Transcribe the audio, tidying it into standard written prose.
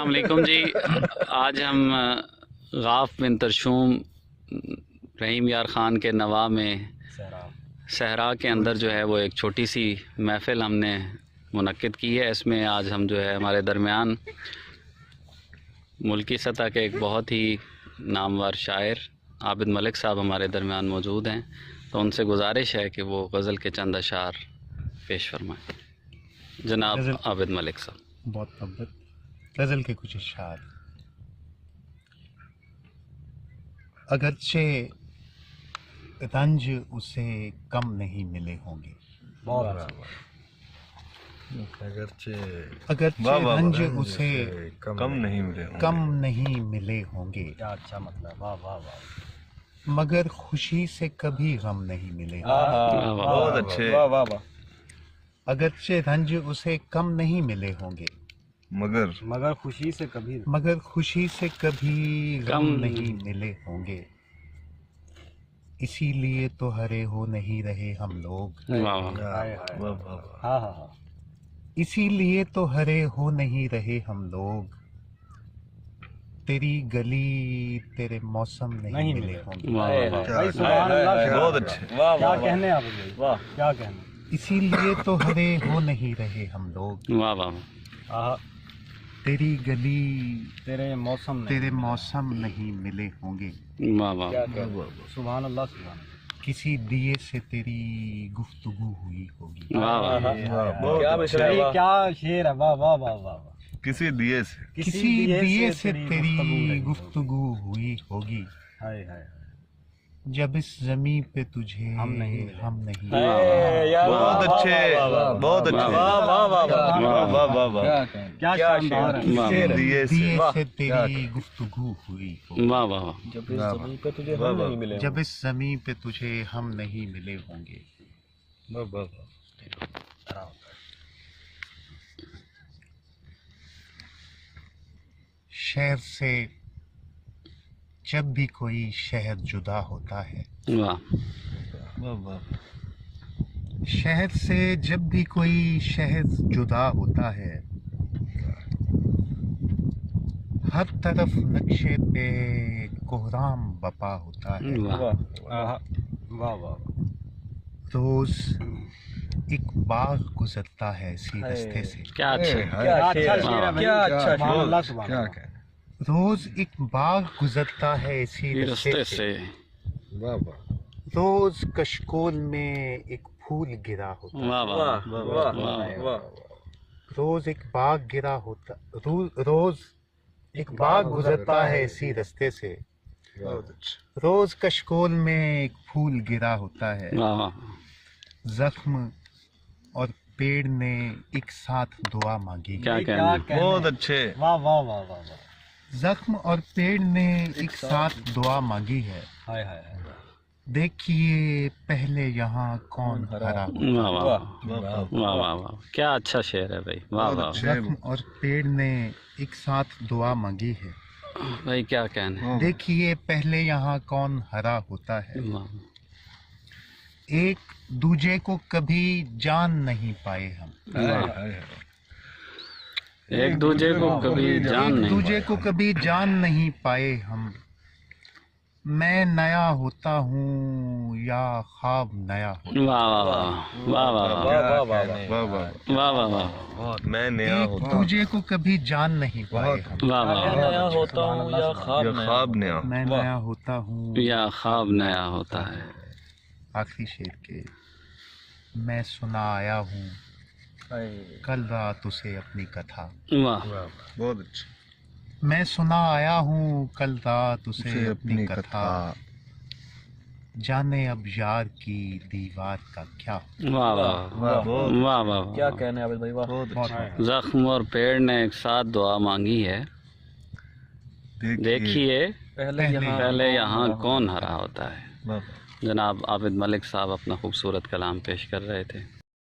السلام علیکم جی. آج ہم غاف بن ترشوم رحیم یار خان کے نواح میں صحرا کے اندر جو ہے وہ ایک چھوٹی سی محفل ہم نے منعقد کی ہے. اس میں آج ہم جو ہے ہمارے درمیان ملکی سطح کے ایک بہت ہی نامور شاعر عابد ملک صاحب ہمارے درمیان موجود ہیں، تو ان سے گزارش ہے کہ وہ غزل کے چند اشعار پیش فرمائیں. جناب عابد ملک صاحب. بہت محبت. غزل کے کچھ اشعار. اگرچہ رنج اسے کم نہیں ملے ہوں گے، اگرچہ رنج اسے کم نہیں ملے ہوں گے، کیا اچھا مطلب. واہ واہ واہ. مگر خوشی سے کبھی غم نہیں ملے. بہت اچھے. واہ واہ واہ. اگرچہ رنج اسے کم نہیں ملے ہوں گے، مگر خوشی سے کبھی مگر خوشی سے کبھی غم نہیں ملے ہوں گے. اسی لیے تو ہرے ہو نہیں رہے ہم لوگ، ہاں ہاں ہاں. اسی لیے تو ہرے ہو نہیں رہے ہم لوگ. تیری گلی تیرے موسم نہیں ملے ہوں گے. بھائی سبحان اللہ. بہت اچھے. کیا کہنے آپ بھائی. واہ کیا کہنے. اسی لیے تو ہرے ہو نہیں رہے ہم لوگ. واہ واہ. آہا. تیری گلی تیرے موسم تیرے موسم نہیں ملے ہوں گے. واہ واہ. سبحان اللہ سبحان اللہ. کسی دیے سے تیری گفتگو ہوئی ہوگی. واہ واہ. کیا شعر ہے. واہ واہ واہ واہ. کسی دیے سے کسی دیے سے تیری گفتگو ہوئی ہوگی. ہائے ہائے. جب اس زمین پہ تجھے ہم نہیں بہت اچھے. بہت اچھے. کیا شاندار ہے. دیے دیے سے تیری گفتگو ہوئی ہوگی. واہ واہ. جب اس زمین پہ تجھے ہم نہیں ملے. جب اس زمین پہ تجھے ہم نہیں ملے ہوں گے. شہر سے جب بھی کوئی شہر جدا ہوتا ہے، واہ. شہر سے جب بھی کوئی شہر جدا ہوتا ہے، ہر طرف نقشے پہ کوہرام بپا ہوتا ہے. واہ واہ. روز ایک باغ گزرتا ہے اسی رستے سے. کیا اچھا. کیا اچھا شعر ہے. کیا اچھا. سبحان اللہ سبحان اللہ. روز ایک باغ گزرتا ہے اسی رستے رستے سے. روز کشکول میں ایک پھول گرا ہوتا ہے. واہ واہ. روز ایک باغ گرا ہوتا روز ایک باغ گزرتا ہے اسی رستے سے. روز کشکول میں ایک پھول گرا ہوتا ہے. زخم اور پیڑ نے ایک ساتھ دعا مانگی ہے. کیا کہنا. بہت اچھے. واہ واہ واہ واہ. زخم اور پیڑ نے ایک ساتھ دعا مانگی ہے. ہائے ہائے. دیکھیے پہلے یہاں کون ہرا. واہ واہ. واہ واہ. کیا اچھا شعر ہے بھائی. واہ واہ. زخم اور پیڑ نے ایک ساتھ دعا مانگی ہے. بھائی کیا کہنا. دیکھیے پہلے یہاں کون ہرا ہوتا ہے. ایک دوجے کو کبھی جان نہیں پائے ہم. ایک دوجے کو کبھی جان ایک نہیں. دوجے کو کبھی جان نہیں پائے ہم. میں نیا ہوتا ہوں یا خواب نیا ہوتا. واہ واہ. واہ واہ. واہ واہ. میں نیا ایک ہوتا دوجے کو کبھی جان نہیں پائے ہم. واہ واہ. نیا ہوتا ہوں یا خواب نیا. میں نیا ہوتا ہوں یا خواب نیا ہوتا ہے. آخری شعر کے. میں سنا آیا ہوں کل رات اسے اپنی کتھا. واہ. بہت اچھے. میں سنا آیا ہوں کل رات اسے اپنی کتھا. جانے اب یار کی دیوار کا کیا. واہ واہ. واہ واہ. کیا کہنے عابد بھائی. واہ. بہت زخم اور پیڑ نے ایک ساتھ دعا مانگی ہے. دیکھیے پہلے یہاں کون ہرا ہوتا ہے. جناب عابد ملک صاحب اپنا خوبصورت کلام پیش کر رہے تھے.